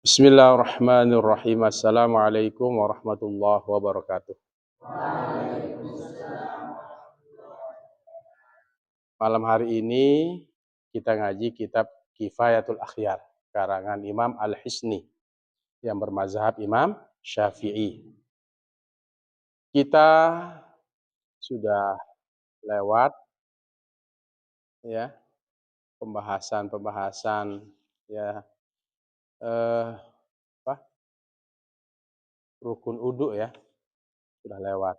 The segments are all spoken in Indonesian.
Bismillahirrahmanirrahim. Assalamualaikum warahmatullahi wabarakatuh. Malam hari ini kita ngaji kitab Kifayatul Akhyar karangan Imam Al-Hisni yang bermazhab Imam Syafi'i. Kita sudah lewat ya pembahasan ya eh, apa? Rukun wudu ya sudah lewat.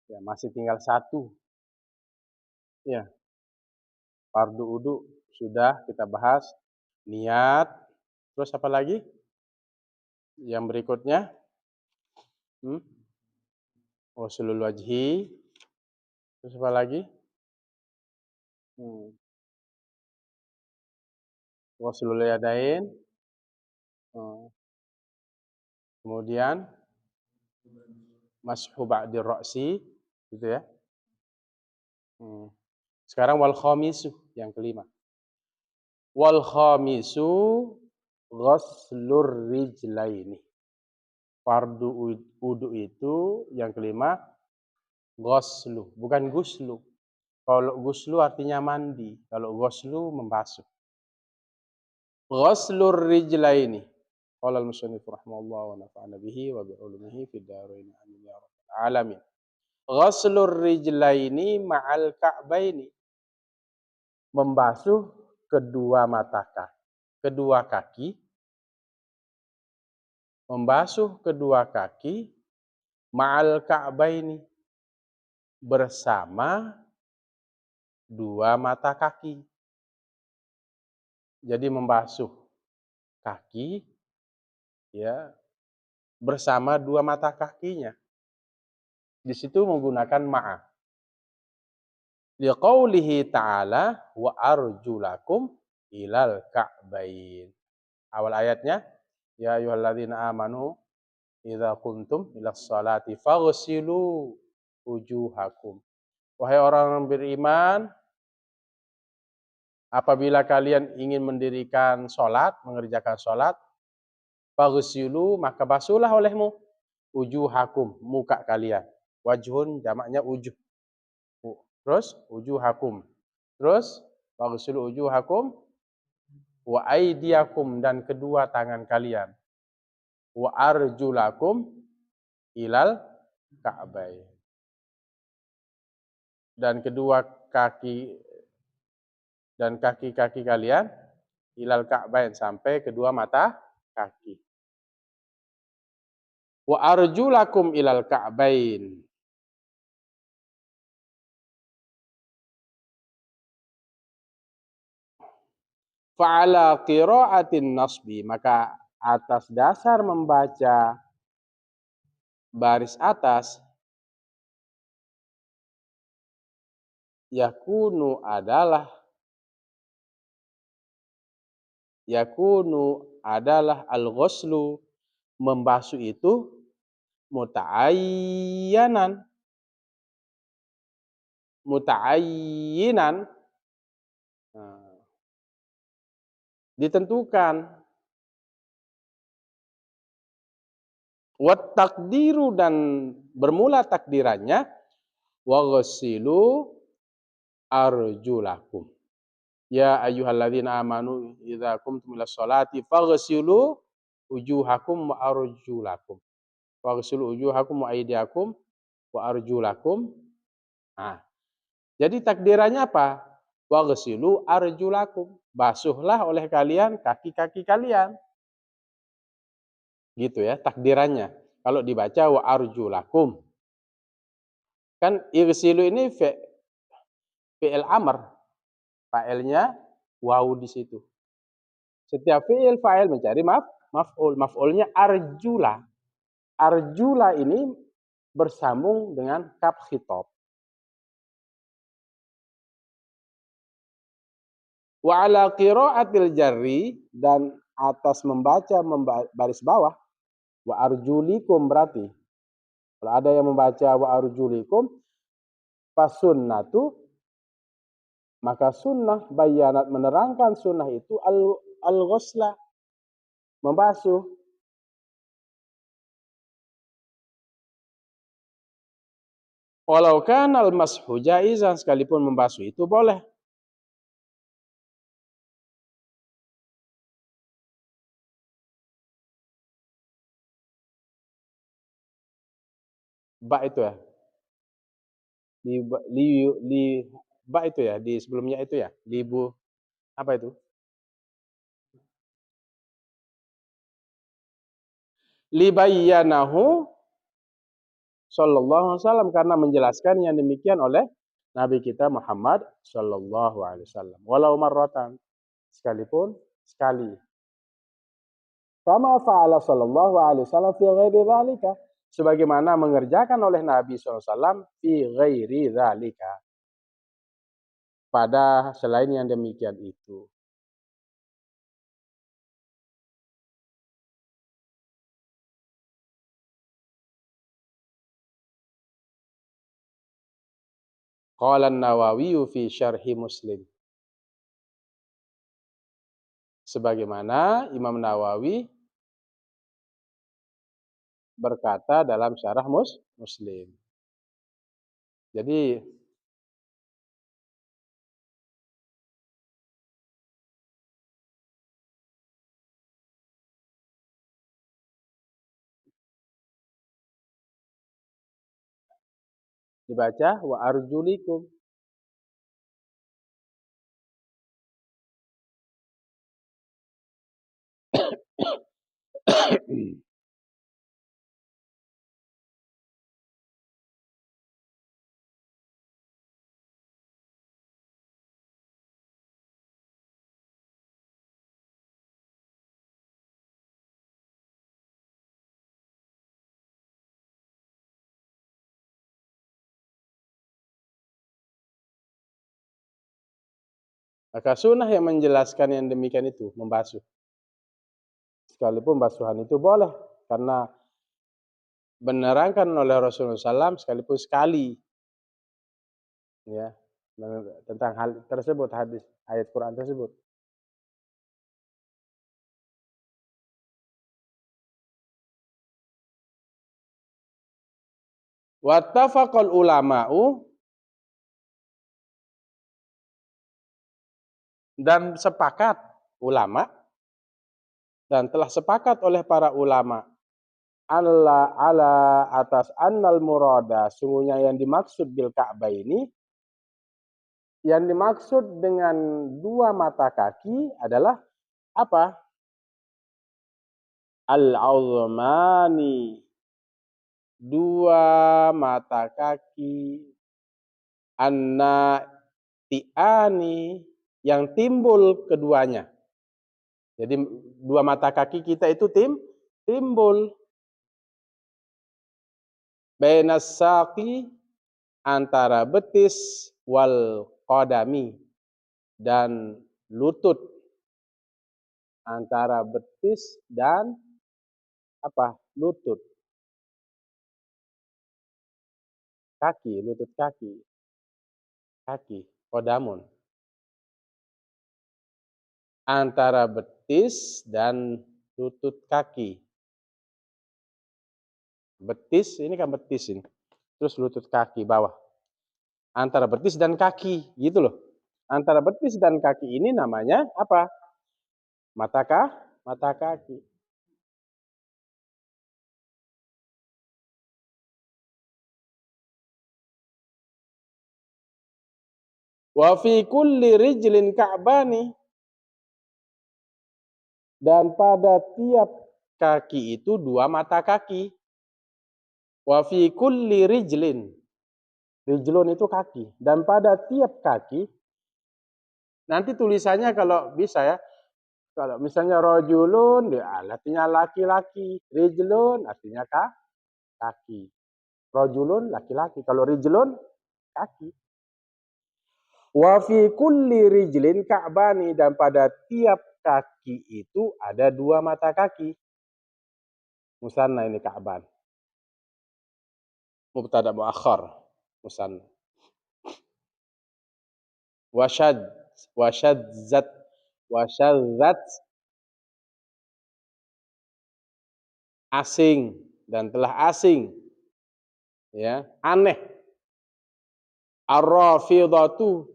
Ya masih tinggal satu. Ya, fardu wudu sudah kita bahas. Niat, terus apa lagi? Yang berikutnya, hmm? Ghuslul wajhi, terus apa lagi? Hmm. Ghuslul yadain, hmm. Kemudian mashu ba'dir ra'si, gitu ya. Hmm. Sekarang wal khamisu, yang kelima. Wal khamisu ghuslur rijlaini. Fardu wudu itu yang kelima ghuslu, bukan guslu. Kalau guslu artinya mandi, kalau ghuslu membasuh. Ghuslur rijlaini. Qala al-musannif rahimahullah wa nafa'ana bihi wa bi ulumihi fid dharain amin ya rabbal alamin. Ghuslur rijlaini ma'al ka'baini. Membasuh kedua mata kaki, kedua kaki. Membasuh kedua kaki ma'al ka'baini, bersama dua mata kaki. Jadi membasuh kaki ya bersama dua mata kakinya. Di situ menggunakan ma'a. Liqaulihi ta'ala wa arjulakum ilal ka'bain. Awal ayatnya, ya ayyuhalladzina amanu idza kuntum ilas salati faghsilu wujuhakum. Wahai orang beriman, apabila kalian ingin mendirikan salat, mengerjakan salat, faghsilu maka basuhlah olehmu wujuhakum, muka kalian. Wajhun jamaknya wujuh. Terus wujuhakum. Terus waghsilu wujuhakum wa aydiyakum, dan kedua tangan kalian. Wa arjulakum ilal ka'bain. Dan kedua kaki dan kaki-kaki kalian ilal ka'bain, sampai kedua mata kaki. Wa arjulakum ilal ka'bain. Fa'ala qira'atin nasbi, maka atas dasar membaca baris atas, yakunu adalah al-ghuslu, membasuh itu muta'ayyinan, ditentukan. Wat takdiru, dan bermula takdirannya wa ghsilu arjulakum. Ya ayyuhalladzina amanu idza qumtum ilas sholati faghsilu wujuhakum wa arjulakum. Faghsilu wujuhakum wa aydiyakum wa arjulakum. Nah, jadi takdirannya apa? Waghsilu arjulakum. Basuhlah oleh kalian kaki-kaki kalian. Gitu ya takdirannya. Kalau dibaca wa arjulakum. Kan irsilu ini fi'il amr. Fa'ilnya wawu di situ. Setiap fi'il fa'il mencari maf'ul. Maf'ulnya arjula. Arjula ini bersambung dengan kaf khitab. Wa ala qira'atil jarri, dan atas membaca baris bawah, wa arjulikum, berarti kalau ada yang membaca wa arjulikum fasunnatu, maka sunnah bayanat menerangkan sunnah itu al-ghusla, membasuh. Walau kanal mashu jaizan, sekalipun membasuh itu boleh. Ba itu ya, di ba itu ya, di sebelumnya itu ya, libu apa itu? Libayyanahu sallallahu alaihi wasallam, karena menjelaskan yang demikian oleh Nabi kita Muhammad sallallahu alaihi wasallam. Walau marratan, sekalipun sekali. Kama fa'ala sallallahu alaihi wasallam fi ghairi dzalika, sebagaimana mengerjakan oleh Nabi SAW fi ghairi dzalika, pada selain yang demikian itu. Qala an-Nawawi fi syarhi Muslim, sebagaimana Imam Nawawi berkata dalam syarah Muslim. Jadi dibaca wa arjulikum. Maka sunnah yang menjelaskan yang demikian itu membasuh. Sekalipun basuhan itu boleh, karena menerangkan oleh Rasulullah SAW sekalipun sekali, ya, tentang hal tersebut, hadis ayat Quran tersebut. Wattafaqal ulama'u, dan sepakat ulama, dan telah sepakat oleh para ulama, Allah ala atas annal murada, sungguhnya yang dimaksud bil Ka'bah ini, yang dimaksud dengan dua mata kaki adalah apa? Al-'azmani, dua mata kaki, an-nati'ani, yang timbul keduanya. Jadi dua mata kaki kita itu timbul, bainas saqi, antara betis, wal qadami, dan lutut, antara betis dan apa? Lutut kaki, lutut kaki, qadamun, antara betis dan lutut kaki. Betis ini kan betis ini, terus lutut kaki bawah, antara betis dan kaki, gitu loh. Antara betis dan kaki ini namanya apa? Mata kaki. Wa fi kulli rijlin ka'bani, dan pada tiap kaki itu dua mata kaki. Wa fi kulli rijlin, rijlun itu kaki, dan pada tiap kaki, nanti tulisannya kalau bisa ya, kalau misalnya rojulun, ya artinya laki-laki, rijlun artinya kaki. Rojulun laki-laki, kalau rijlun kaki. Wa fi kulli rijlin ka'bani, dan pada tiap kaki itu ada dua mata kaki. Musanna ini ka'ban. Mubtada muakhar, musanna. Washad, washadzat, washadzat, asing dan telah asing, ya, aneh. Ar-Rafidhatu,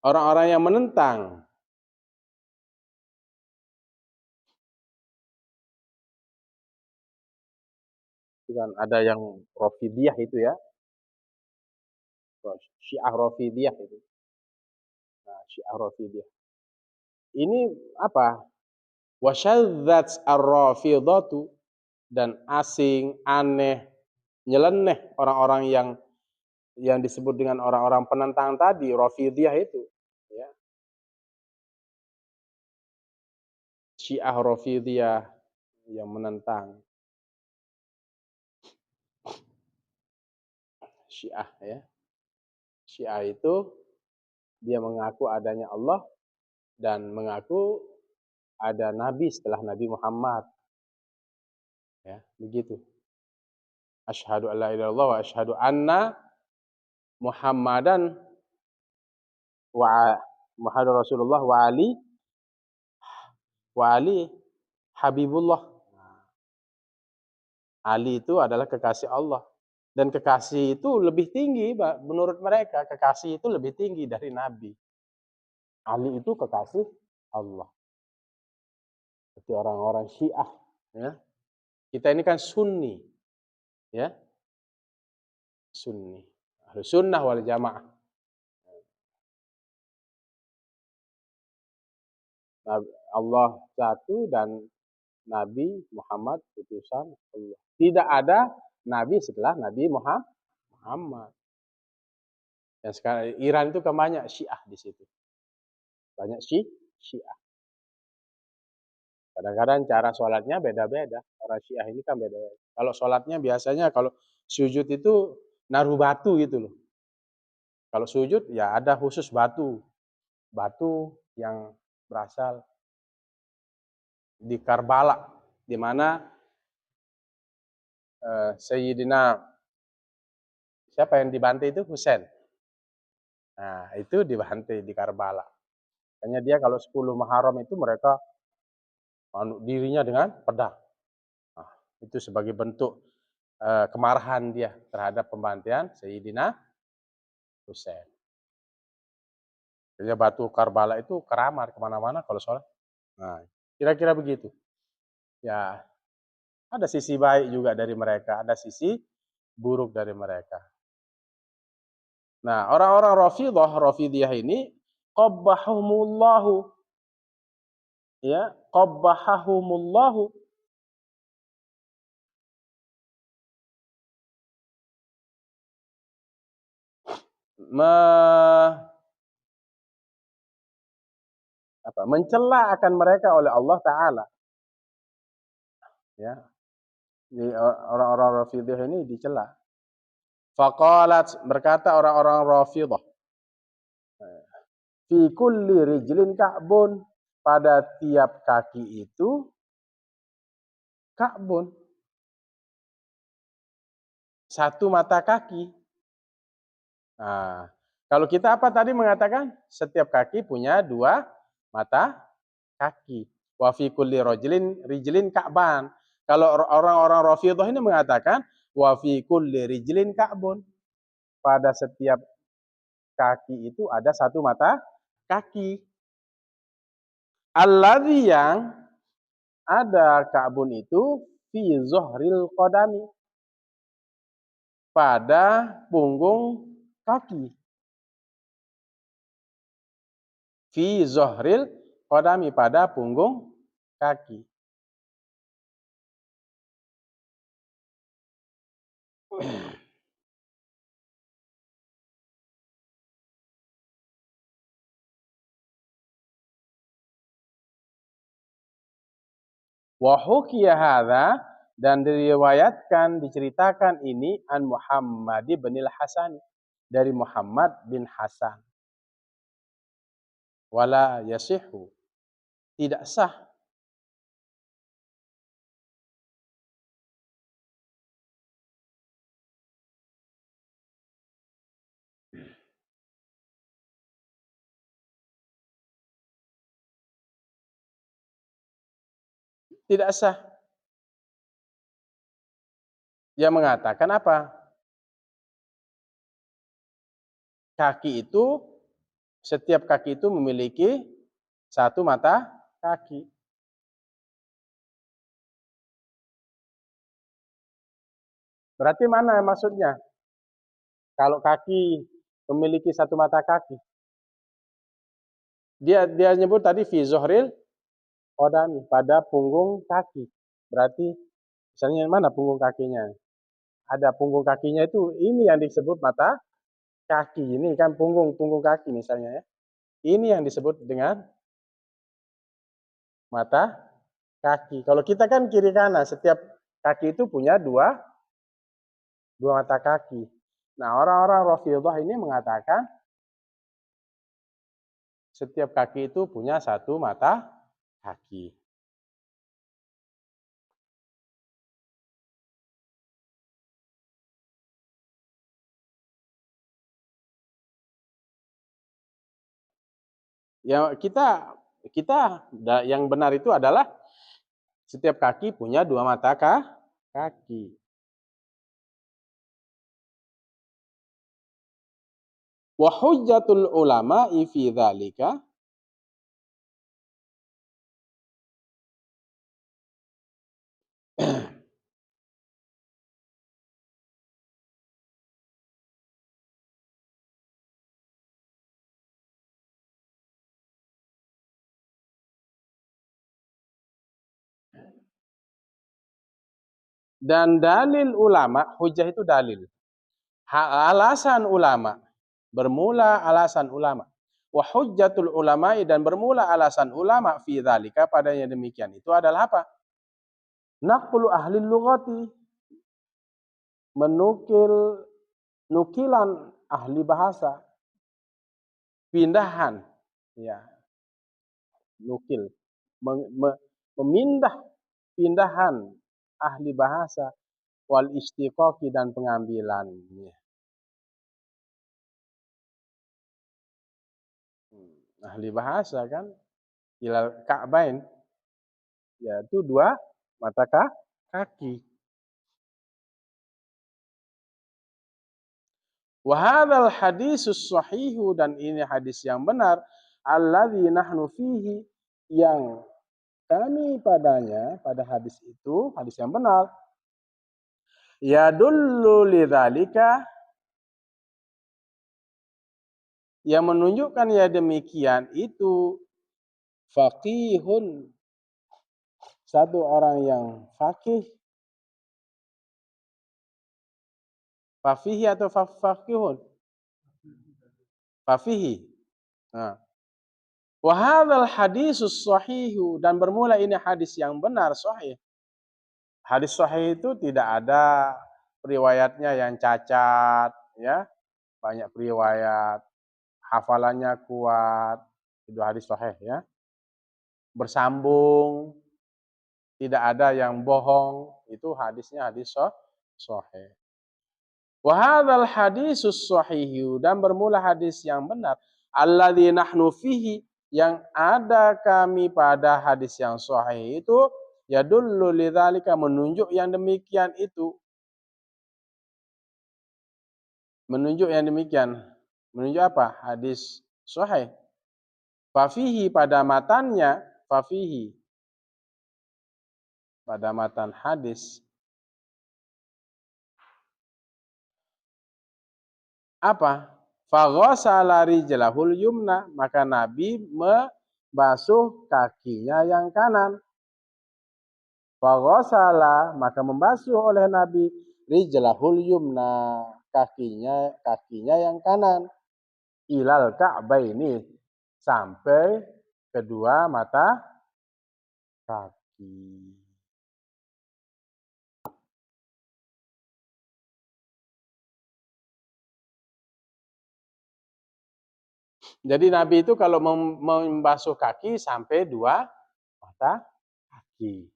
orang-orang yang menentang. Itu kan ada yang Rafidiyah itu ya, Syiah Rafidiyah itu. Nah, Syiah Rafidiyah. Ini apa? Wasyadzat ar-Rafidhatu, dan asing, aneh, nyeleneh orang-orang yang disebut dengan orang-orang penentang tadi, Rafidiyah itu, ya. Syiah Rafidiyah yang menentang Syiah ya. Syiah itu dia mengaku adanya Allah dan mengaku ada nabi setelah Nabi Muhammad, ya, begitu. Asyhadu alla ilaha illallah wa asyhadu anna Muhammadan wa Muhammadur Rasulullah wa ali Habibullah. Ali itu adalah kekasih Allah. Dan kekasih itu lebih tinggi, menurut mereka kekasih itu lebih tinggi dari Nabi. Ali itu kekasih Allah. Seperti orang-orang Syiah, ya. Kita ini kan Sunni, ya, Sunni, Ahlus Sunnah wal Jamaah. Allah satu dan Nabi Muhammad utusan Allah. Tidak ada Nabi setelah Nabi Muhammad. Dan sekarang Iran itu kan banyak Syiah di situ, banyak Syiah. Kadang-kadang cara sholatnya beda-beda. Orang Syiah ini kan beda. Kalau sholatnya biasanya kalau sujud itu naruh batu gitu loh. Kalau sujud ya ada khusus batu. Batu yang berasal di Karbala, di mana Sayyidina siapa yang dibantai itu Husain. Nah, itu dibantai di Karbala. Makanya dia kalau 10 Muharram itu mereka dirinya dengan pedang. Nah, itu sebagai bentuk kemarahan dia terhadap pembantaian Sayyidina Husain. Jadi batu Karbala itu keramat kemana-mana kalau sholat. Nah, kira-kira begitu. Ya, ada sisi baik juga dari mereka, ada sisi buruk dari mereka. Nah, orang-orang Rafidiyah ini qabbahumullahu, ya, qabbahahumullahu, mencela akan mereka oleh Allah Ta'ala, ya. Orang-orang Rafidiyah ini dicela. Faqalat, berkata orang-orang Rafidah, fi kulli rijlin ka'bun, pada tiap kaki itu ka'bun, satu mata kaki. Nah, kalau kita apa tadi mengatakan setiap kaki punya dua mata kaki. Wa fi kulli rijlin ka'ban. Kalau orang-orang Rafidhah ini mengatakan wa fi kulli rijlin ka'bun, pada setiap kaki itu ada satu mata kaki. Alladzi, yang ada ka'bun itu fi zuhril qadami, pada punggung kaki. Fi zuhril qadami, pada punggung kaki. Wa hukiya hadza, dan diriwayatkan, diceritakan ini an Muhammad bin Hasan, dari Muhammad bin Hasan. Wala yasihu, tidak sah. tidak sah. Dia mengatakan apa? Kaki itu, setiap kaki itu memiliki satu mata kaki. Berarti mana maksudnya? Kalau kaki memiliki satu mata kaki. Dia nyebut tadi fi zuhril qadami, pada punggung kaki. Berarti misalnya mana punggung kakinya? Ada punggung kakinya itu, ini yang disebut mata kaki. Ini kan punggung kaki misalnya ya. Ini yang disebut dengan mata kaki. Kalau kita kan kiri kanan, setiap kaki itu punya dua mata kaki. Nah, orang-orang Rafidhah ini mengatakan setiap kaki itu punya satu mata kaki. Ya kita yang benar itu adalah setiap kaki punya dua mata kaki. Wa hujjatul ulama'i fi dzalika, dan dalil ulama, hujjah itu dalil. Alasan ulama, bermula alasan ulama. Wa hujjatul ulama'i, dan bermula alasan ulama fi dzalika, padanya demikian itu adalah apa? Naqlu ahli lughati, menukil nukilan ahli bahasa, pindahan, ya, nukil, memindah, pindahan ahli bahasa, wal istiqaqi, dan pengambilannya. Ahli bahasa kan ilal ka'bain, yaitu dua mata kaki. Wa hadzal hadisus sahihu, dan ini hadis yang benar, alladzi nahnu fihi, yang kami padanya, pada hadis itu, hadis yang benar, yadullu lidzalika, yang menunjukkan ya demikian itu, faqihun, satu orang yang fakih, fafihi atau faqihun, fafihi. Nah, wa hadzal hadisus sahihu, dan bermula ini hadis yang benar sahih. Hadis sahih itu tidak ada riwayatnya yang cacat, ya, banyak riwayat, hafalannya kuat, itu hadis sahih ya. Bersambung, tidak ada yang bohong, itu hadisnya hadis sahih. Wa hadzal hadisus sahihu, dan bermula hadis yang benar, alladzi nahnu fihi, yang ada kami pada hadis yang sahih itu, yadullu lidzalika, menunjuk yang demikian itu. Menunjuk yang demikian. Menunjuk apa? Hadis sahih. Fafihi, pada matannya, fafihi, pada matan hadis, apa? Faghasala rijlahul yumna, maka Nabi membasuh kakinya yang kanan. Faghasala, maka membasuh oleh Nabi rijlahul yumna, kakinya yang kanan. Ilal ka'baini, sampai kedua mata kaki. Jadi Nabi itu kalau membasuh kaki sampai dua mata kaki.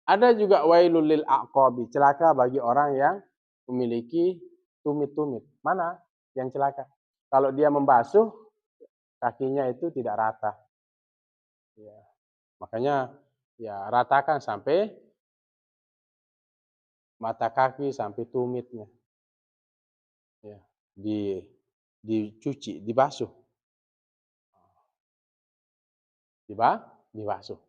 Ada juga wailul lil aqabi, celaka bagi orang yang memiliki tumit-tumit. Mana yang celaka? Kalau dia membasuh, kakinya itu tidak rata. Ya. Makanya ya ratakan sampai mata kaki sampai tumitnya. Ya. Dicuci, dibasuh. Dibasuh.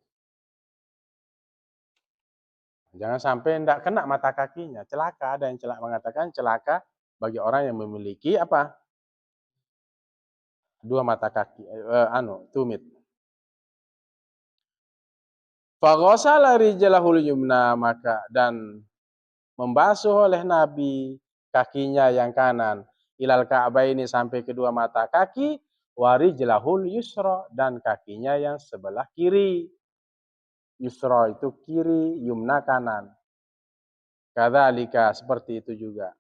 Jangan sampai tidak kena mata kakinya, celaka. Ada yang mengatakan celaka bagi orang yang memiliki apa? Dua mata kaki, tumit. Faghasala rijlahul yumna, maka dan membasuh oleh Nabi kakinya yang kanan ilal ka'baini sampai kedua mata kaki, warijlahul yusra dan kakinya yang sebelah kiri. Yusra itu kiri, yumna kanan. Kadzalika seperti itu juga.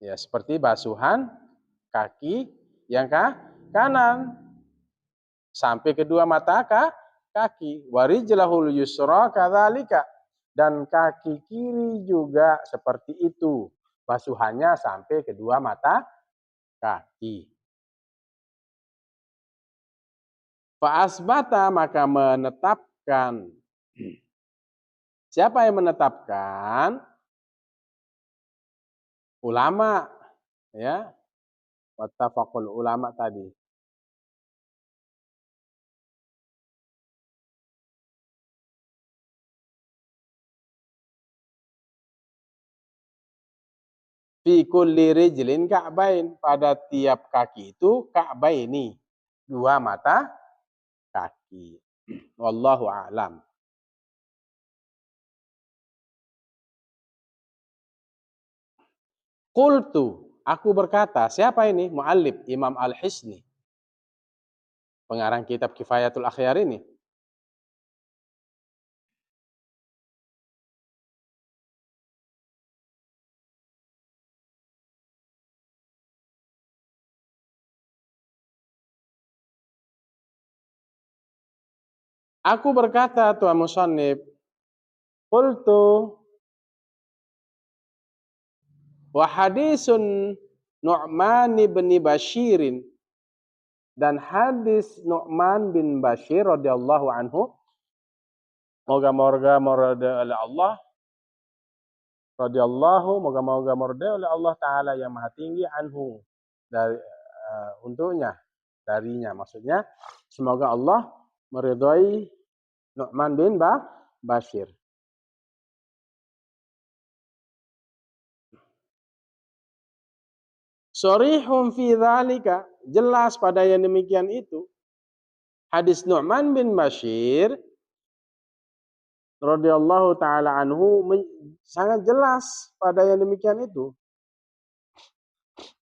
Ya, seperti basuhan kaki yang kanan sampai kedua mata kaki. Warijlahul yusra kadzalika dan kaki kiri juga seperti itu. Basuhannya sampai kedua mata kaki. Fa'asbata maka menetapkan. Siapa yang menetapkan? Ulama, ya. Wattafaqul ulama tadi. Fi kulli rijlin ka'bain, pada tiap kaki itu ka'baini, dua mata kaki. Wallahu a'lam. Qultu, aku berkata, siapa ini? Muallif Imam Al-Hisni, pengarang kitab Kifayatul Akhyar ini. Aku berkata, Tuan Musannif, qultu wa hadisun Nu'man bin Bashirin, dan hadis Nu'man bin Bashir radhiyallahu anhu, moga-moga mereda oleh Allah, radhiyallahu, moga-moga mereda oleh Allah Ta'ala yang maha tinggi, anhu, dari untuknya, darinya, maksudnya semoga Allah meridhai Nu'man bin Bashir. Sharihum fi dzalika, jelas pada yang demikian itu. Hadis Nu'man bin Bashir radhiyallahu taala anhu sangat jelas pada yang demikian itu.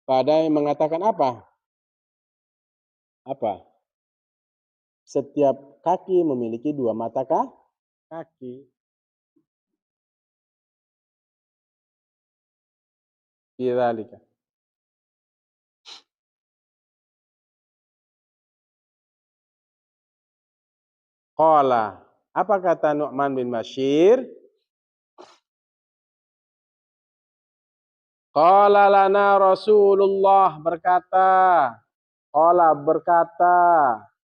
Pada yang mengatakan apa? Apa? Setiap kaki memiliki dua mata kaki. Fi dzalika. Qala, apa kata Nu'man bin Bashir? Qala lana Rasulullah, berkata. Qala berkata,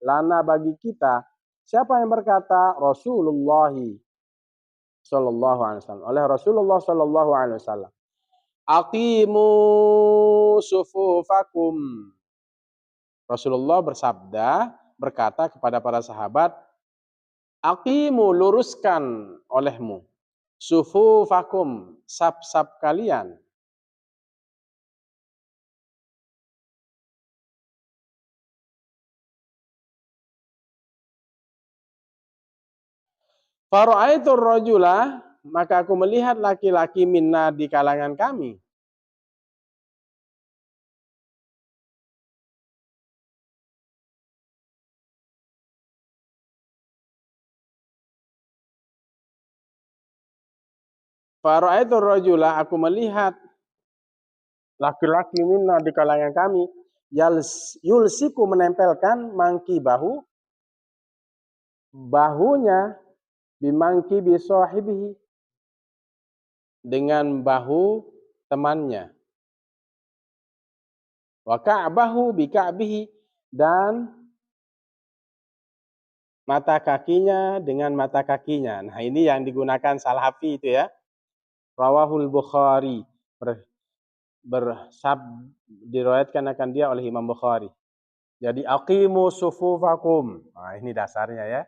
lana bagi kita. Siapa yang berkata? Rasulullah sallallahu alaihi wasallam. Oleh Rasulullah sallallahu alaihi wasallam. Aqimu sufufakum. Rasulullah bersabda, berkata kepada para sahabat, aqimu, luruskan olehmu, sufufakum, saf-saf kalian. Fara'aitur rajula, maka aku melihat laki-laki minna di kalangan kami. Fara'aitur rajula, aku melihat laki-laki minna di kalangan kami, yulsiku, menempelkan mangki bahunya, bimangki bisahibihi, dengan bahu temannya. Wa ka'bahu bi ka'bihi, dan mata kakinya dengan mata kakinya. Nah, ini yang digunakan Salafi itu ya. Rawahul Bukhari. Bersab diriwayatkan akan dia oleh Imam Bukhari. Jadi aqimu sufufakum. Nah, ini dasarnya ya.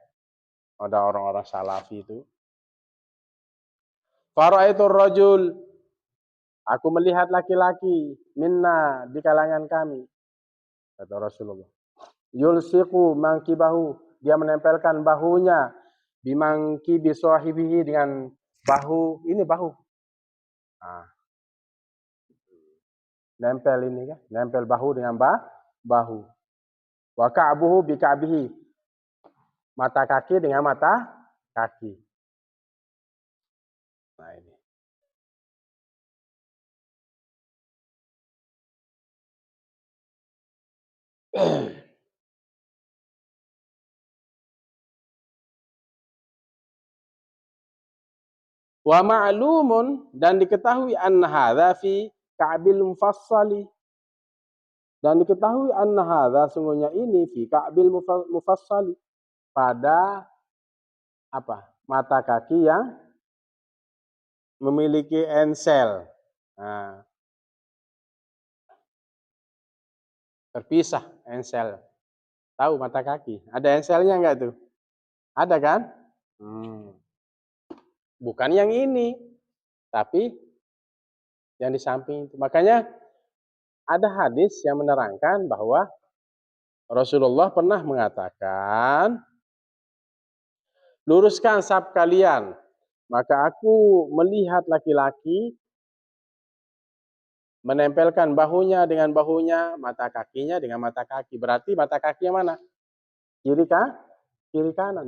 Ada orang-orang Salafi itu. Faraitur rajul. Aku melihat laki-laki minna di kalangan kami, kata Rasulullah. Yulsiqu mangkibahu, dia menempelkan bahunya bimangkibi sahibihi, dengan bahu, ini bahu. Nah, nempel ini kan, nempel bahu dengan bahu. Wa ka'buhu bi ka'bihi, mata kaki dengan mata kaki. Nah, ini. Wa ma'lumun, dan diketahui anna hadza fi ka'bil mufassali, dan diketahui anna hadza, sungguhnya ini fi ka'bil mufassali, pada apa? Mata kaki yang memiliki ensel. Nah, terpisah ensel. Tahu mata kaki? Ada enselnya enggak tuh? Ada kan? Bukan yang ini, tapi yang di samping itu. Makanya ada hadis yang menerangkan bahwa Rasulullah pernah mengatakan, luruskan saf kalian. Maka aku melihat laki-laki menempelkan bahunya dengan bahunya, mata kakinya dengan mata kaki. Berarti mata kaki yang mana? Kiri kan? Kiri kanan.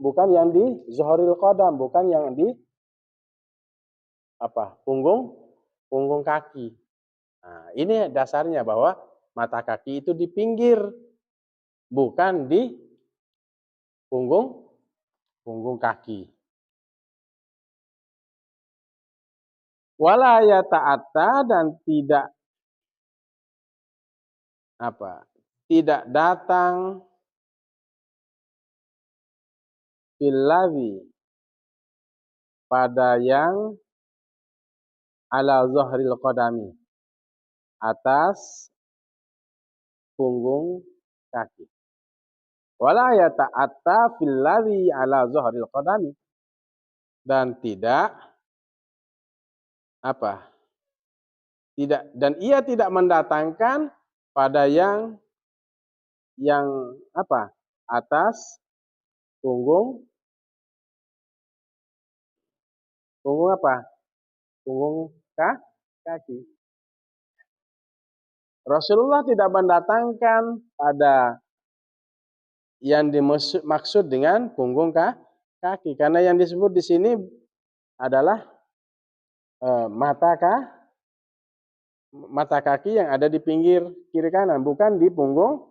Bukan yang di zuhril qadam, bukan yang di apa? Punggung kaki. Nah, ini dasarnya bahwa mata kaki itu di pinggir, bukan di punggung kaki. Wala yata'atta, dan tidak apa? Tidak datang fillazi, pada yang ala zahril qadami, atas punggung kaki. Wala yata'atta fillazi ala zahril qadami, dan tidak apa? Tidak, dan ia tidak mendatangkan pada yang apa? Atas punggung apa? Punggung kaki. Rasulullah tidak mendatangkan pada yang dimaksud dengan punggung kaki, karena yang disebut di sini adalah mata kaki yang ada di pinggir kiri kanan, bukan di punggung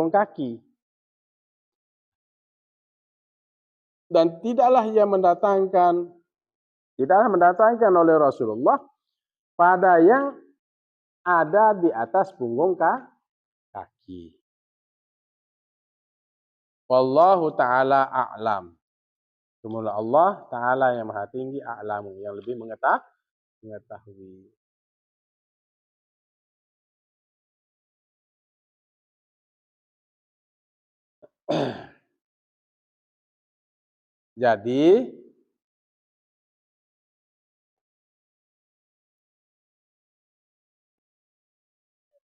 kaki. Dan tidaklah mendatangkan oleh Rasulullah pada yang ada di atas punggung kaki. Wallahu ta'ala a'lam. Semoga Allah Ta'ala yang maha tinggi, a'lamu, yang lebih mengetahui. Jadi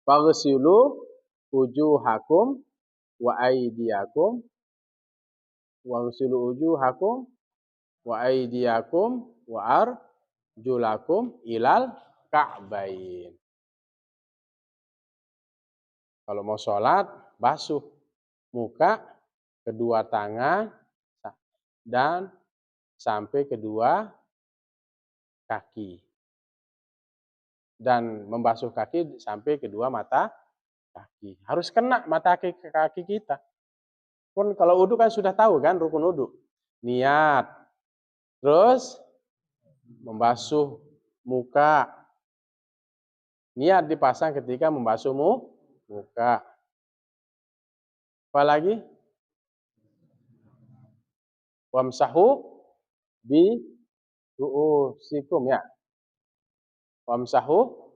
faghsilu wujuhakum wa aydiyakum wa aydiyakum wa arjulakum ilal ka'bain. Kalau mau sholat, basuh muka, kedua tangan, dan sampai kedua kaki. Dan membasuh kaki sampai kedua mata kaki. Harus kena mata kaki kita. Pun kalau wudu kan sudah tahu kan rukun wudu. Niat. Terus membasuh muka, Niat dipasang ketika membasuh muka. Apalagi? Wamsahu bi ru'usikum ya. Wamsahu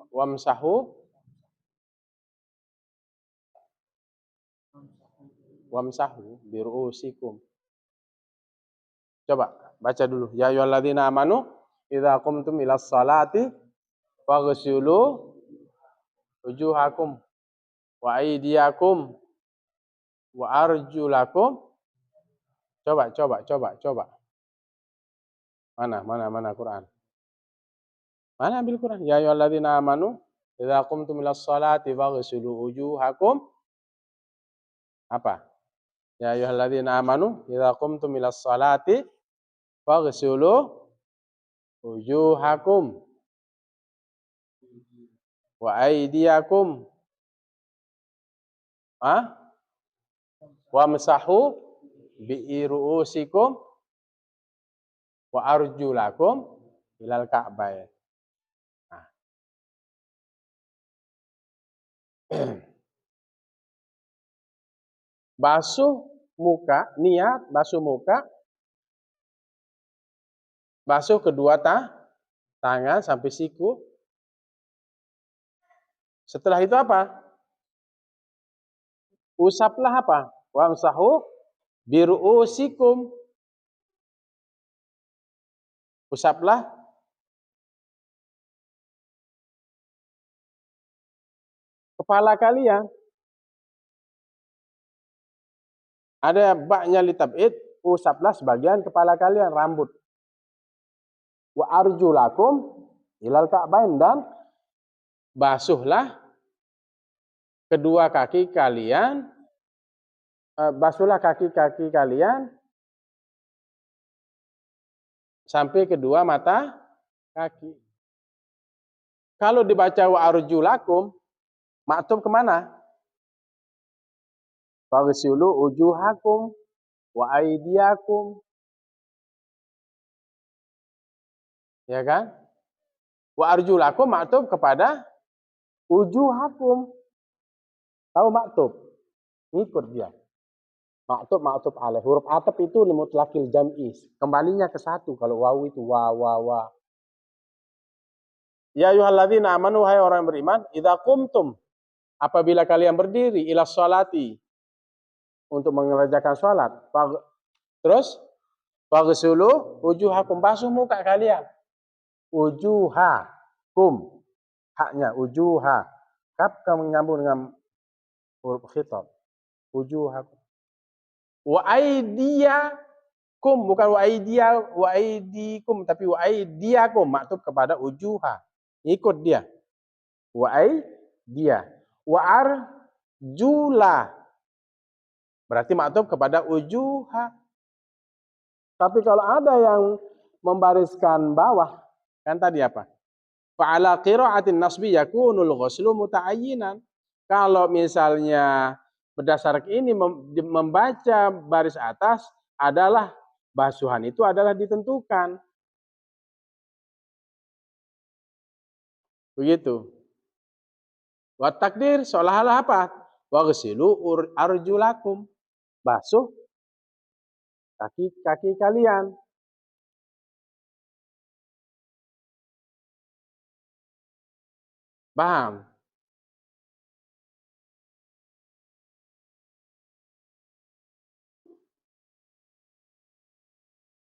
wamsahu wamsahu bi ru'usikum. Coba baca dulu. Ya ayyuhalladzina amanu idza qumtum ilas salati faghsilu wujuhakum wa aydiyakum wa arjulakum. Coba. Mana Quran? Mana ambil Quran? Ya ayyuhalladzina amanu idza qumtum ilas salati faghsilu wujuhakum. Apa? Ya ayyuhalladzina amanu idza qumtum ilas salati faghsilu wujuhakum wa aydiyakum wamsahu bi ru'usikum wa arjulakum ilal ka'bayn. Nah. Basuh muka, niat basuh muka, basuh kedua tangan sampai siku. Setelah itu apa? Usaplah apa? Wamsahu bi ru'usikum. Usaplah kepala kalian. Ada baknya litab'id, usaplah sebagian kepala kalian, rambut. Wa arjulakum ilal ka'bayn, dan basuhlah kedua kaki kalian, basuhlah kaki-kaki kalian sampai kedua mata kaki. Kalau dibaca wa arjulakum, maktub kemana? Faghsilu wujuhakum wa aydiyakum. Ya kan? Wa arjulakum maktub kepada wujuhakum. Tahu maktub? Ngikut dia. Maktub alaih. Huruf atap itu limutlaqil jam'i. Kembalinya ke satu. Kalau wawu itu wa. Ya ayyuhalladzina amanu, hai orang yang beriman, idza qumtum, apabila kalian berdiri, ila sholati, untuk mengerjakan sholat. Terus faghsilu wujuhakum, basuh muka kalian. Wujuhakum, haknya wujuha. Kap kamu menyambung dengan huruf khitab. Wujuhakum. Wa aydiyakum, bukan wa aydikum, tapi wa aydiyakum, maktub kepada wujuha. Ikut dia. Wa aydiya. Wa arjula, berarti maktub kepada wujuha. Tapi kalau ada yang membariskan bawah, kan tadi apa? Fa'ala qira'atin nasbi yakunul ghuslu muta'ayyinan. Kalau misalnya berdasarkan ini membaca baris atas adalah basuhan itu adalah ditentukan. Begitu. Wa takdir seolah-olah apa? Waghsilu arjulakum. Basuh kaki-kaki kalian. Paham?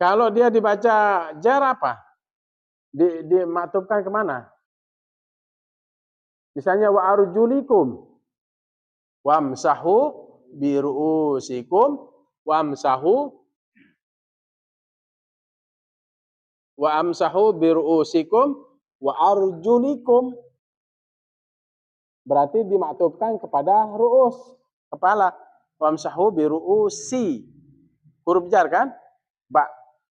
Kalau dia dibaca jar apa? Dimaktubkan kemana? Misalnya wa arjulikum. Wamsahu bi ru'usikum. Wamsahu bi ru'usikum wa arjulikum. Berarti dimaktubkan kepada ru'us, kepala. Wamsahu bi ru'usi. Huruf jar kan? Ba.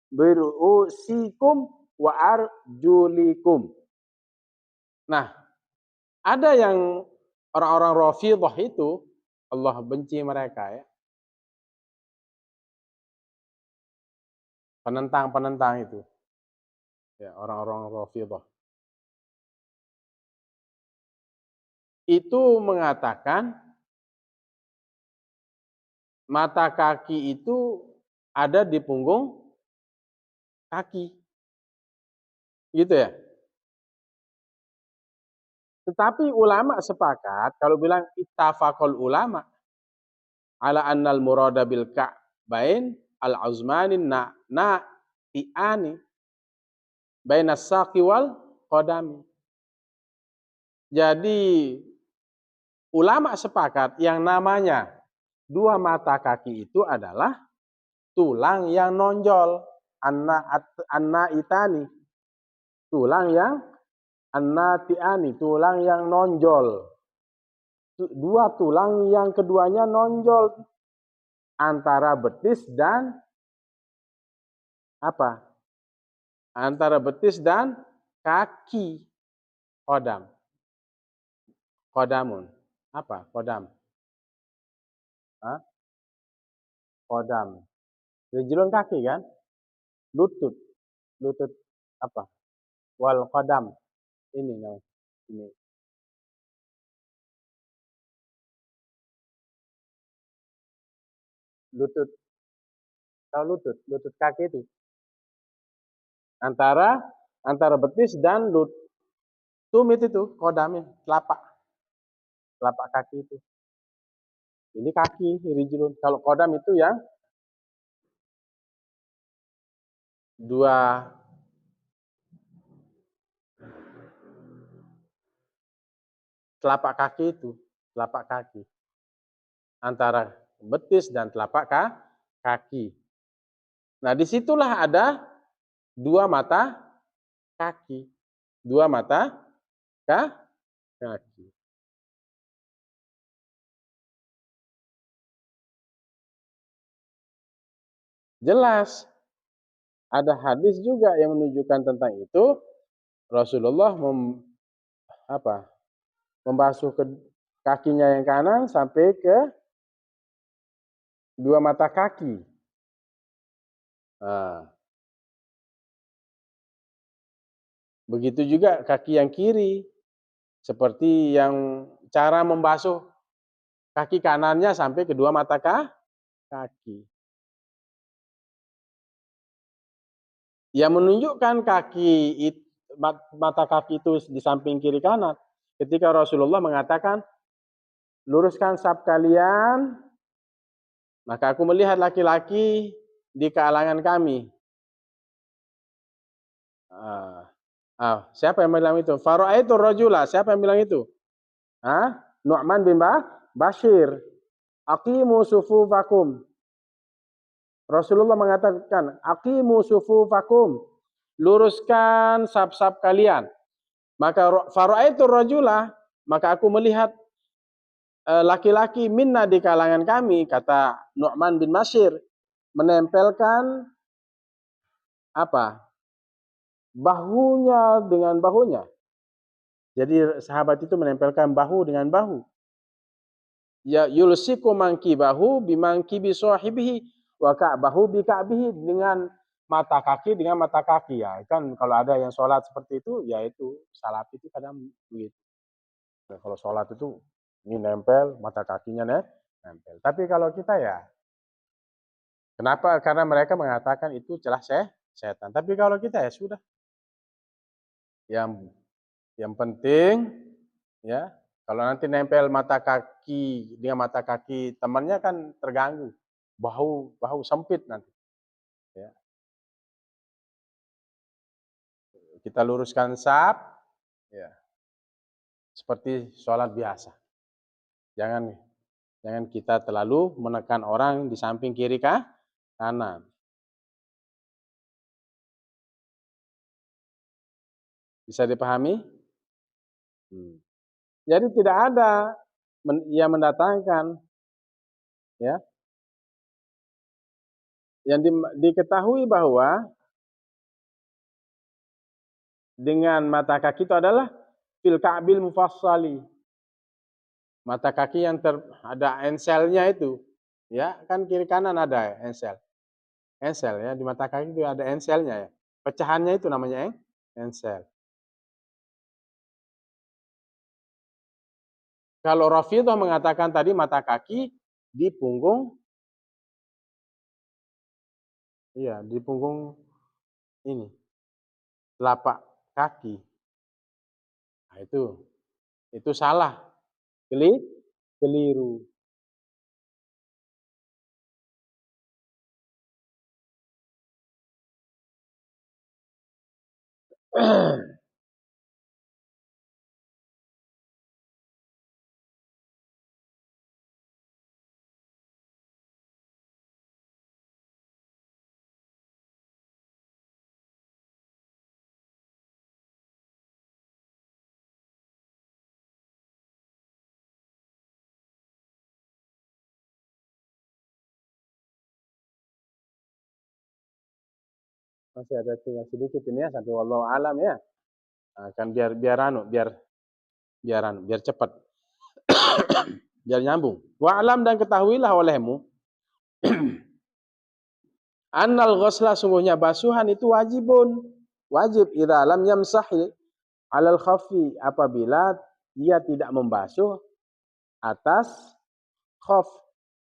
Bi ru'usikum wa arjulikum. Nah, ada yang orang-orang Rafidhah itu, Allah benci mereka ya. Penentang-penentang itu. Ya, orang-orang Rafidhah. itu mengatakan mata kaki itu ada di punggung kaki. Gitu ya. Tetapi ulama sepakat kalau bilang ittafaqul ulama ala annal murada bil ka'bain al azmanin na ti'ani bainas saqi wal qadami. Jadi ulama sepakat yang namanya dua mata kaki itu adalah tulang yang nonjol, anna itani, tulang yang anna ti'ani, tulang yang nonjol. Dua tulang yang keduanya nonjol antara betis dan apa? Antara betis dan kaki. Kodam. Kodamun. Apa? Kodam. Hah? Kodam. Rijlun kaki kan? Lutut. Lutut apa? Wal kodam. Ini namanya. Ini. Lutut. Tahu lutut? Lutut kaki itu. Antara betis dan tumit itu. Kodamnya. Telapak kaki itu. Ini kaki. Rijlun. Kalau kodam itu yang dua telapak kaki itu. Telapak kaki. Antara betis dan telapak kaki. Nah, disitulah ada dua mata kaki. Dua mata kaki. Jelas. Ada hadis juga yang menunjukkan tentang itu. Rasulullah membasuh kakinya yang kanan sampai ke dua mata kaki. Nah, begitu juga kaki yang kiri. Seperti yang cara membasuh kaki kanannya sampai ke dua mata kaki. Yang menunjukkan mata kaki itu di samping kiri kanan. Ketika Rasulullah mengatakan, luruskan saf kalian, maka aku melihat laki-laki di kalangan kami. Siapa yang bilang itu? Fara'aitu rajula. Siapa yang bilang itu? Nu'man bin Bashir. Aqimu sufufakum. Rasulullah mengatakan, aqimu sufufakum. Luruskan saf-saf kalian. Maka fara'aitu rajula, maka aku melihat laki-laki minna di kalangan kami, kata Nu'man bin Bashir, menempelkan bahunya dengan bahunya. Jadi sahabat itu menempelkan bahu dengan bahu. Ya yulsiku mankibahu bimangkibi sahibihi wa ka'bahu bi ka'bihi, dengan mata kaki dengan mata kaki. Ya kan kalau ada yang sholat seperti itu, ya itu salaf itu kadang begitu. Nah, kalau sholat itu ini nempel, mata kakinya nempel. Tapi kalau kita ya, kenapa? Karena mereka mengatakan itu celah setan. Tapi kalau kita ya sudah. Yang penting ya, kalau nanti nempel mata kaki dengan mata kaki temannya kan terganggu. Bahu sempit nanti. Ya. Kita luruskan saf, ya. Seperti sholat biasa. Jangan kita terlalu menekan orang di samping kiri kanan. Bisa dipahami? Jadi tidak ada yang mendatangkan, ya. Yang diketahui bahwa dengan mata kaki itu adalah fil ka'bil mufassali. Mata kaki yang ada enselnya itu. Ya, kan kiri kanan ada ensel. Ensel ya, di mata kaki itu ada enselnya ya. Pecahannya itu namanya ensel. Kalau Rafidhah mengatakan tadi mata kaki di punggung, iya di punggung ini, telapak kaki. Nah, itu salah, keliru. Masih ada tinggal sedikit ini ya sampai wallahu alam ya. Nah, kan biar cepat, biar nyambung. Wa alam dan ketahuilah olehmu annal ghusla sungguhnya basuhan itu wajib idza lam yamsahi alal khafi apabila dia tidak membasuh atas khaf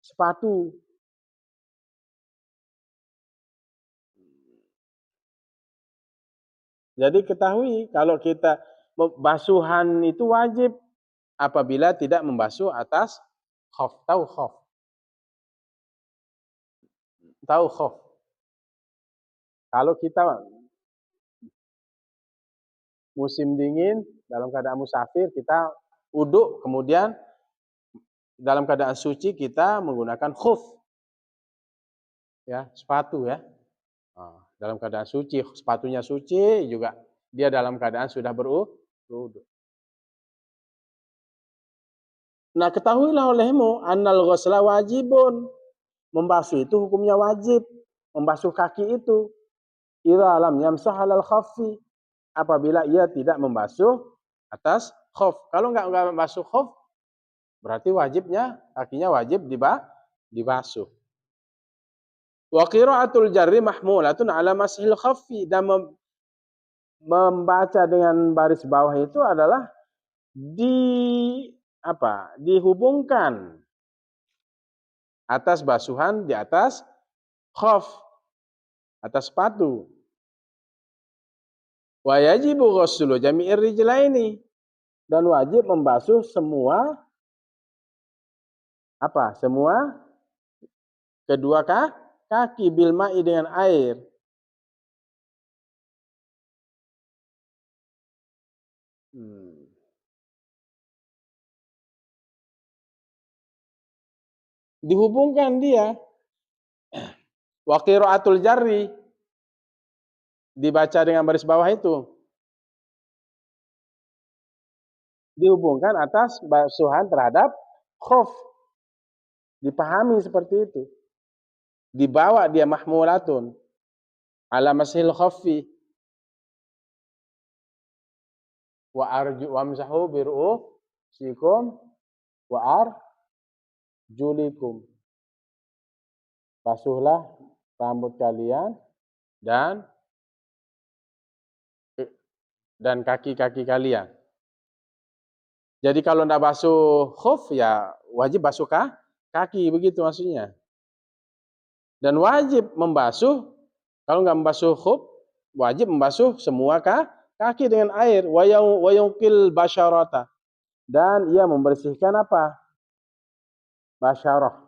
sepatu. Jadi ketahui kalau kita basuhan itu wajib apabila tidak membasuh atas khaf. Tahu khaf? Tahu khaf? Kalau kita musim dingin dalam keadaan musafir kita uduk kemudian dalam keadaan suci kita menggunakan khuf ya, sepatu ya. Dalam keadaan suci, sepatunya suci juga dia dalam keadaan sudah berwudu. Nah, ketahuilah olehmu annal ghusla wajibun. Membasuh itu hukumnya wajib. Membasuh kaki itu. Idza lam yamsah alal khaffi. Apabila ia tidak membasuh atas khaf. Kalau enggak membasuh khaf, berarti wajibnya kakinya wajib dibasuh. Wa qira'atul jarri mahmulatun ala mashil khaffi dan membaca dengan baris bawah itu adalah dihubungkan atas basuhan di atas khaf, atas sepatu. Wa yajibu ghuslu jami'ir rijlaini dan wajib membasuh semua kedua kaki bil ma'i dengan air. Dihubungkan dia. Wa qira'atul jarri dibaca dengan baris bawah itu. Dihubungkan atas basuhan terhadap khuf. Dipahami seperti itu. Dibawa dia mahmulatun ala mashil khaffi wa arju wamsahu biru'usikum wa arjulikum. Basuhlah rambut kalian dan kaki-kaki kalian. Jadi kalau tidak basuh khuf ya wajib basuh kaki, begitu maksudnya. Dan wajib membasuh, kalau nggak membasuh khuf, wajib membasuh semua kaki dengan air. Wa yunqil basyarata. Dan ia membersihkan apa? Basyarah.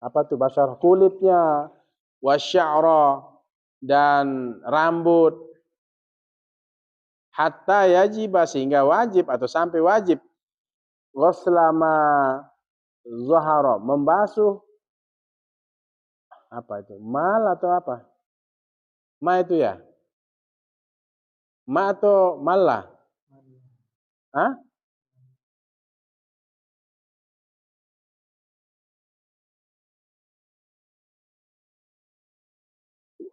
Apa itu basyarah? Kulitnya. Wasya'ra. Dan rambut. Hatta yajiba sehingga wajib atau sampai wajib. Ghuslama zahara. Membasuh. Apa itu? Mal atau apa? Ma itu ya? Ma atau malah? Hah?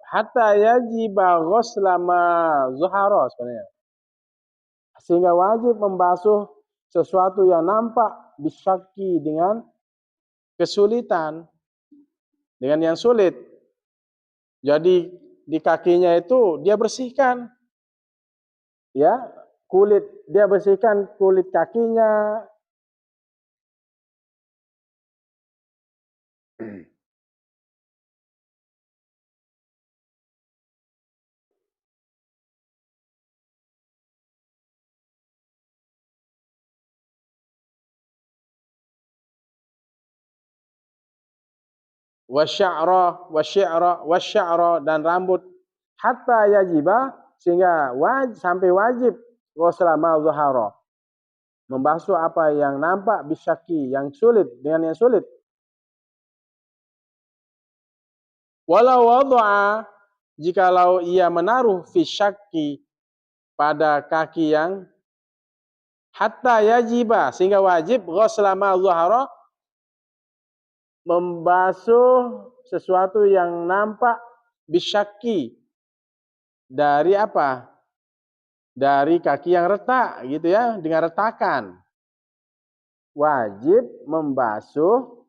Hatta yajiba ghuslama zuhara sebenarnya. Sehingga wajib membasuh sesuatu yang nampak bisyaki dengan kesulitan. Dengan yang sulit. Jadi di kakinya itu dia bersihkan. Ya, dia bersihkan kulit kakinya wasya'ra dan rambut hatta yajiba sehingga sampai wajib ghusla ma dhahara membasuh apa yang nampak bisyaki yang sulit dengan yang sulit. Walau wada'a jikalau ia menaruh fi syakki pada kaki yang hatta yajiba sehingga wajib ghusla ma dhahara membasuh sesuatu yang nampak bisyaki dari apa? Dari kaki yang retak gitu ya, dengan retakan. Wajib membasuh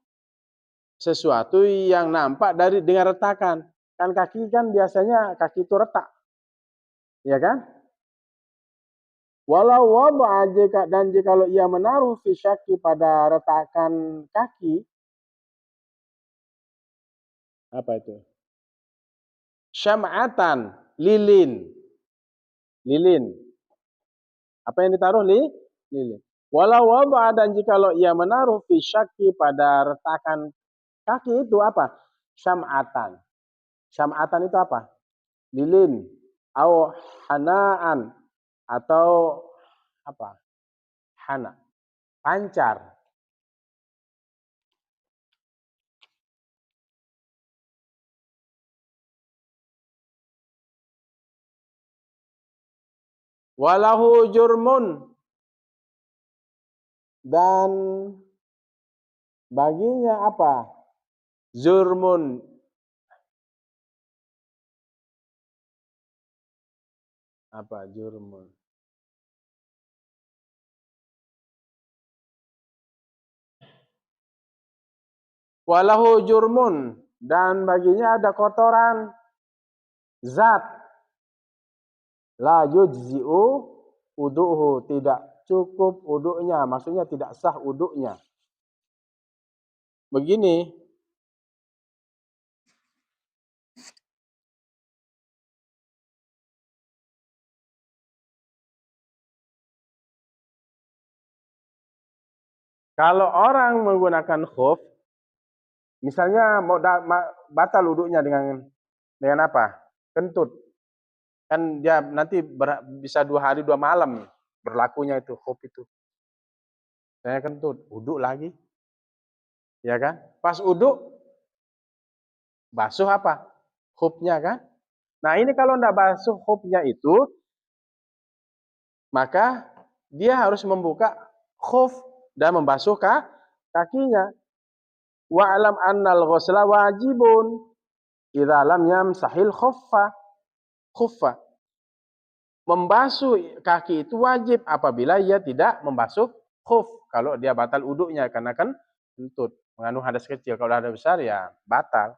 sesuatu yang nampak dengan retakan. Kan kaki kan biasanya kaki itu retak. Ya kan? Walau wada'a dan jikalau ia menaruh fi syakki pada retakan kaki, apa itu? Syam'atan, lilin. Lilin. Apa yang ditaruh lilin. Walau wada'a dan jikalau ia menaruh fi syakki pada retakan kaki itu apa? Syam'atan. Syam'atan itu apa? Lilin. Au hanaan. Atau apa? Hana. Pancar. Walahu jurmun. Dan baginya apa? Jurmun. Apa jurmun? Walahu jurmun. Dan baginya ada kotoran zat. La yujzi'u wudu'hu. Tidak cukup wudu'nya. Maksudnya tidak sah wudu'nya. Begini. Kalau orang menggunakan khuf, misalnya mau batal wudunya dengan apa? Kentut. Kan dia nanti bisa 2 hari 2 malam berlakunya itu khuf itu. Saya kentut, wudu lagi. Ya kan? Pas wudu basuh apa? Khufnya kan? Nah, ini kalau enggak basuh khufnya itu, maka dia harus membuka khuf dan membasuh kakinya. Wa'lam annal ghusla wajibun idza lam yamsahil khuffa. Membasuh kaki itu wajib apabila ia tidak membasuh khuf. Kalau dia batal wudunya karena kan kentut mengandung hadas kecil. Kalau hadas besar ya batal.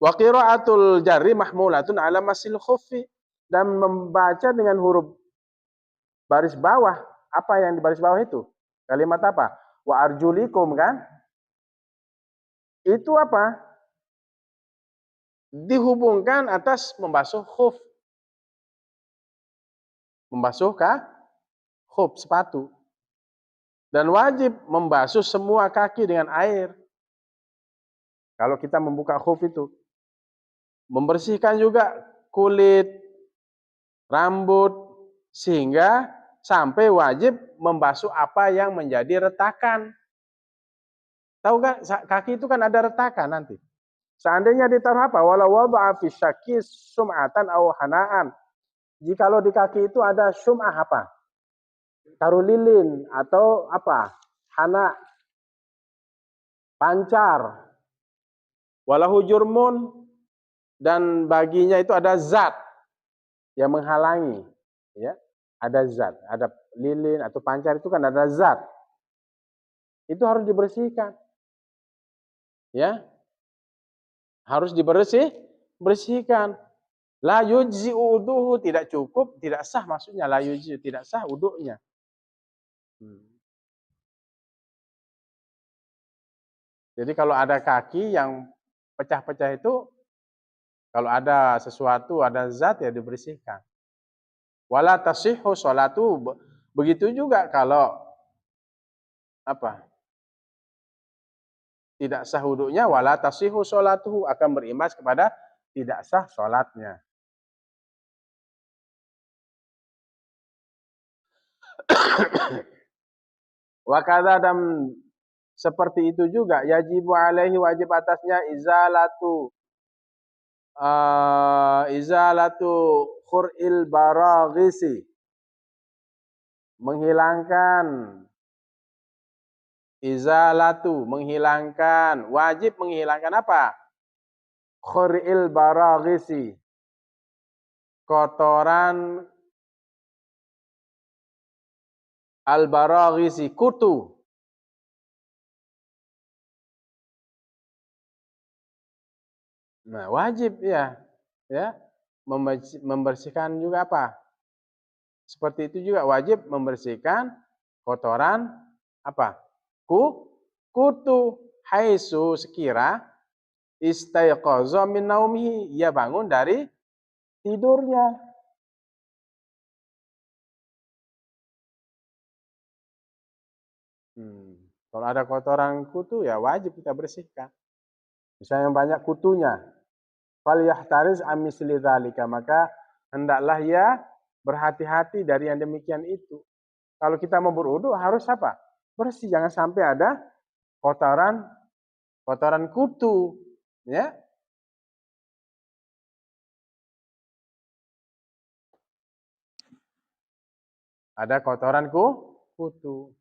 Wa qira'atul jarri mahmulatun ala masil khuffi. Dan membaca dengan huruf baris bawah. Apa yang di baris bawah itu? Kalimat apa? Wa arjulikum kan? Itu apa? Dihubungkan atas membasuh khuf. Membasuh khuf sepatu. Dan wajib membasuh semua kaki dengan air. Kalau kita membuka khuf itu. Membersihkan juga kulit, rambut, sehingga sampai wajib membasuh apa yang menjadi retakan. Tahu kan kaki itu kan ada retakan nanti. Seandainya ditaruh apa? Walau wada'a fi syakki sum'atan aw hanaan. Jikalau di kaki itu ada sum'ah apa? Taruh lilin atau apa? Hana, pancar. Walahu jurmun dan baginya itu ada zat yang menghalangi, ya. Ada zat, ada lilin atau pancar itu kan ada zat. Itu harus dibersihkan. Ya. Harus bersihkan. La yujzi wuduhu tidak cukup, tidak sah maksudnya la yujzi tidak sah wudunya. Jadi kalau ada kaki yang pecah-pecah itu, kalau ada sesuatu, ada zat ya dibersihkan. Wala tasihhu sholatu, begitu juga kalau apa? Tidak sah wudunya, wala tasihhu sholatuhu, akan berimbas kepada tidak sah sholatnya. Wa kadza, dan seperti itu juga, yajibu alaihi, wajib atasnya izalatu khur'il baraghisi, menghilangkan, menghilangkan, wajib menghilangkan apa? Khur'il baraghisi, kotoran al-baraghisi, kutu. Nah, wajib ya, membersihkan juga apa? Seperti itu juga wajib membersihkan kotoran apa? Kutu, haitsu, sekira istaiqaza min naumihi, ia bangun dari tidurnya. Kalau ada kotoran kutu ya wajib kita bersihkan. Misalnya yang banyak kutunya, fal yahtariz am misli dzalika, maka hendaklah ia berhati-hati dari yang demikian itu. Kalau kita mau berwudu harus apa? Bersih, jangan sampai ada kotoran kutu, ya. Ada kotoran kutu.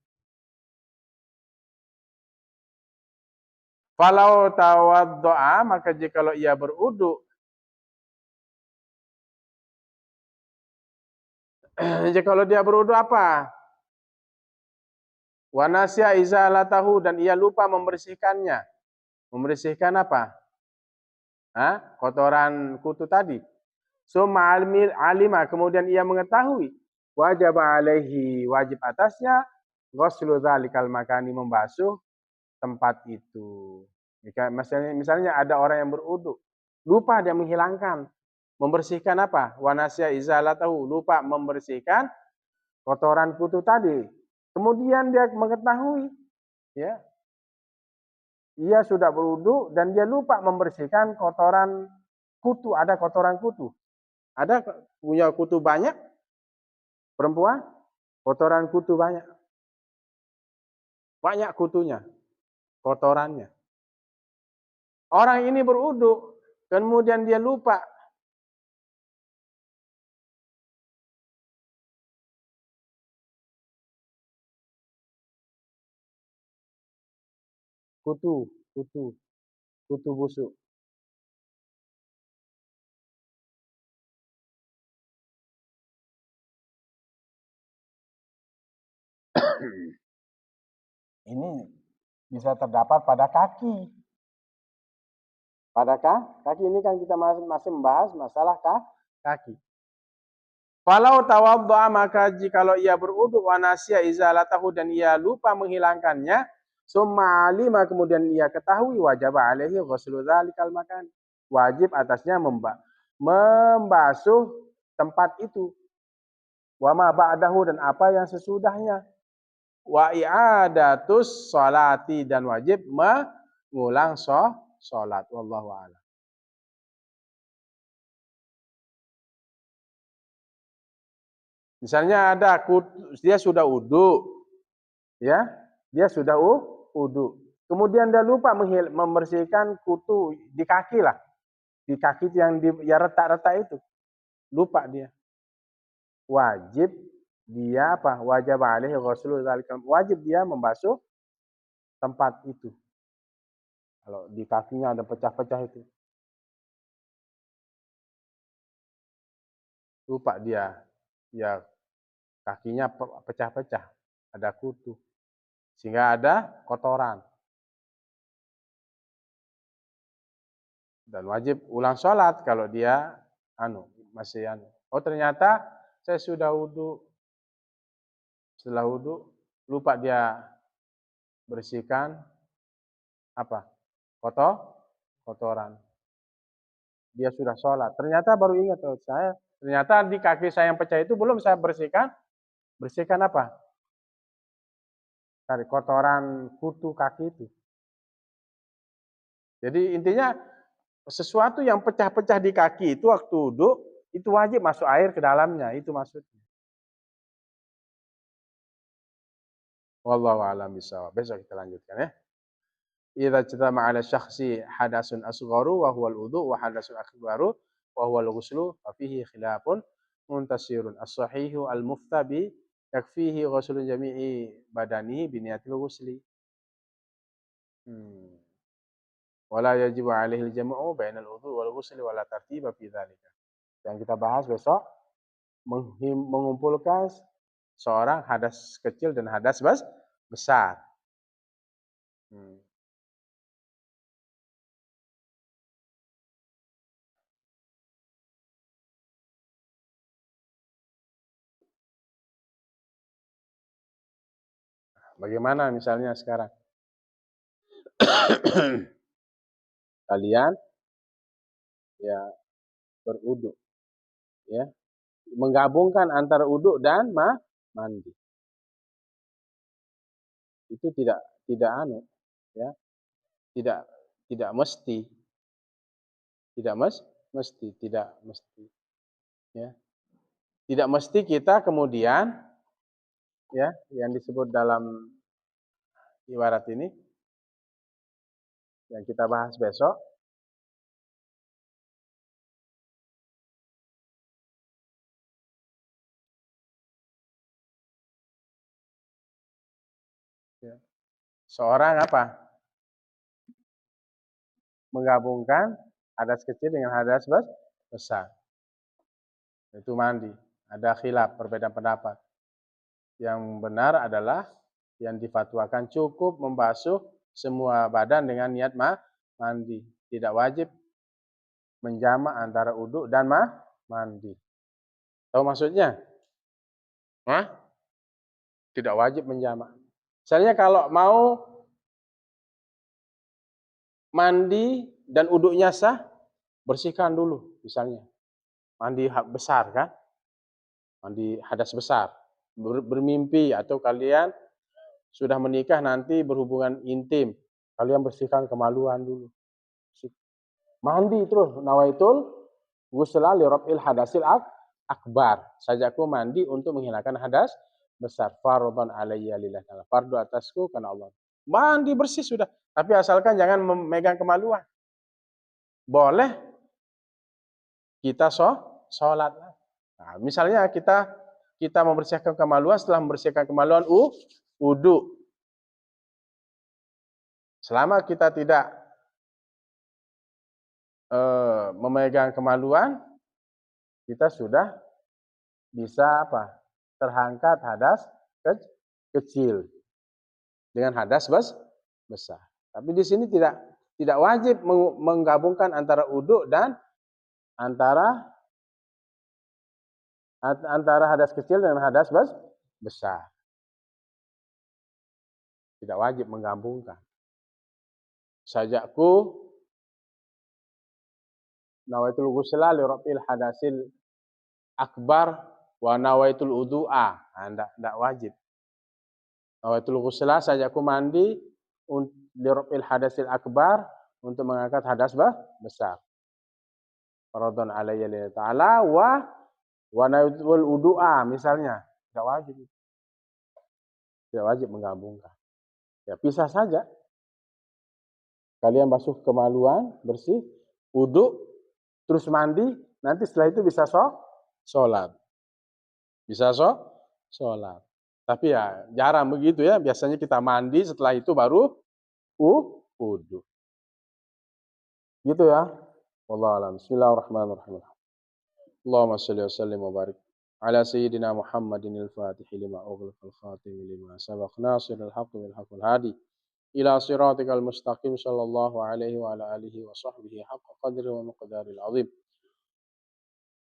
Falau tawaddoa, maka jikalau ia berudu, jikalau dia berudu apa? Wa nasya izalatahu, dan ia lupa membersihkannya. Membersihkan apa? Kotoran kutu tadi. Summa alima, kemudian ia mengetahui, wajib alaihi, wajib atasnya, ghuslu dzalikal makani, membasuh tempat itu. Misalnya ada orang yang berudu, lupa dia menghilangkan, membersihkan apa? Wanasya izalatahu, lupa membersihkan kotoran kutu tadi. Kemudian dia mengetahui, ya, ia sudah berudu dan dia lupa membersihkan kotoran kutu, ada kotoran kutu. Ada punya kutu banyak, perempuan, kotoran kutu banyak. Banyak kutunya, kotorannya. Orang ini berudu, kemudian dia lupa. Kutu busuk. Ini bisa terdapat pada kaki. Padakah kaki ini kan kita masih membahas masalah kaki. Falau tawaddo'a, maka jikalau ia berudu, wa nasya izalatahu, dan ia lupa menghilangkannya, summa alima, kemudian ia ketahui, wajib alaihi ghuslu dzalikal makan, wajib atasnya membasuh tempat itu, wa ma ba'dahu, dan apa yang sesudahnya, wa i'adatus sholati, dan wajib mengulang sholat. Wallahu a'lam. Misalnya ada dia sudah wudu, ya, dia sudah wudu. Kemudian dia lupa membersihkan kutu di kaki lah, di kaki yang ya retak-retak itu, lupa dia. Wajib dia apa? Wajib alaihi ghuslu dzalikal, wajib dia membasuh tempat itu. Kalau di kakinya ada pecah-pecah itu, lupa dia, ya kakinya pecah-pecah, ada kutu, sehingga ada kotoran. Dan wajib ulang sholat kalau dia masih. Oh ternyata saya sudah wudu, setelah wudu lupa dia bersihkan apa? Kotoran. Dia sudah sholat. Ternyata baru ingat, oh, ternyata di kaki saya yang pecah itu belum saya bersihkan. Bersihkan apa? Dari kotoran kutu kaki itu. Jadi intinya sesuatu yang pecah-pecah di kaki itu waktu wudhu, itu wajib masuk air ke dalamnya. Itu maksudnya. Wallahu a'lam bishawab. Besok kita lanjutkan ya. Idza ijtama'a 'ala syakhsi hadasun asgharu wa huwa al-wudu' wa hadasun akbaru wa huwa al-ghuslu fa fihi khilafun muntasirun. As-sahihu al-muftabi yakfihi ghuslu jami'i badanihi bi niyatil ghusli. Hmm. Wala yajibu 'alaihi al-jam'u bainal wudu' wal ghusli wala tartiba fi dzalika. Yang kita bahas besok mengumpulkan seorang hadas kecil dan hadas besar. Hmm. Bagaimana misalnya sekarang? Kalian ya berwudu ya, menggabungkan antara wudu dan mandi. Itu tidak anu ya, tidak tidak mesti, tidak mesti ya. Tidak mesti kita kemudian ya yang disebut dalam ibarat ini yang kita bahas besok ya. Seorang apa? Menggabungkan hadas kecil dengan hadas besar. Itu mandi. Ada khilaf, perbedaan pendapat. Yang benar adalah yang difatwakan cukup membasuh semua badan dengan niat mandi. Tidak wajib menjamak antara uduk dan mandi. Tahu maksudnya? Hah? Tidak wajib menjamak. Misalnya kalau mau mandi dan uduknya sah, bersihkan dulu misalnya. Mandi besar kan? Mandi hadas besar. Bermimpi atau kalian sudah menikah nanti berhubungan intim. Kalian bersihkan kemaluan dulu. Mandi terus. Nawaitul ghusla li raf'il hadasil akbar. Sajaku mandi untuk menghilangkan hadas besar. Fardhan alayya lillah ta'ala. Fardu atasku karena Allah. Mandi bersih sudah. Tapi asalkan jangan memegang kemaluan. Boleh kita sholat. Nah, misalnya kita membersihkan kemaluan, setelah membersihkan kemaluan wudu. Selama kita tidak memegang kemaluan, kita sudah bisa apa? Terangkat hadas kecil dengan hadas besar. Tapi di sini tidak wajib menggabungkan antara wudu dan antara hadas kecil dengan hadas besar. Tidak wajib menggabungkan. Sajaku nawaitul ghusla li raf'il hadasil akbar wa nawaitul wudu'a. Tidak wajib. Nawaitul ghusla sajaku mandi li raf'il hadasil akbar untuk mengangkat hadas besar. Fardhan alayya lillahi ta'ala wa nawaitul wudu'a misalnya. Tidak wajib. Tidak wajib menggabungkan. Ya pisah saja. Kalian basuh kemaluan, bersih, wudu, terus mandi, nanti setelah itu bisa sholat. Bisa sholat. Tapi ya jarang begitu ya, biasanya kita mandi, setelah itu baru wudu. Gitu ya. Wallahu a'lam. Bismillahirrahmanirrahim. Allahumma shalli wa sallim wa barik ala sayyidina Muhammadin al-Fatih lima ughliqa al-khatim lima sabaq nasiril haqqi bil haqqil hadi ila siratikal mustaqim sallallahu alaihi wa ala alihi wa sahbihi haqqa qadri wa miqdaril azim.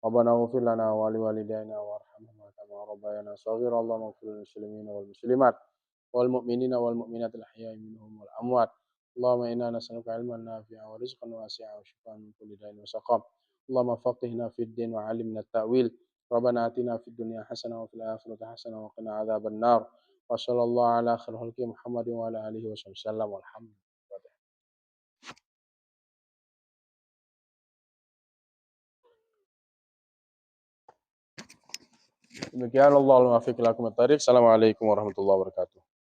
Rabbana ighfir lana wa li walidayna warhamhuma kama rabbayana shaghira. Allahumma ighfir lil muslimina wal muslimat wal mu'minina wal mu'minatil ahya'i minhum wal amwat. اللهم إنا نسألك علما نافعا ورزقا واسعا وشفاء من كل داء وسقم. اللهم فقهنا في الدين وعلمنا التأويل. ربنا آتنا في الدنيا حسنة وفي الآخرة حسنة وقنا عذاب النار. وصلى الله على خير خلق محمد وعلى آله وصحبه وسلم والحمد لله. Demikian Allah muwaffiq lakum. Assalamualaikum warahmatullahi wabarakatuh.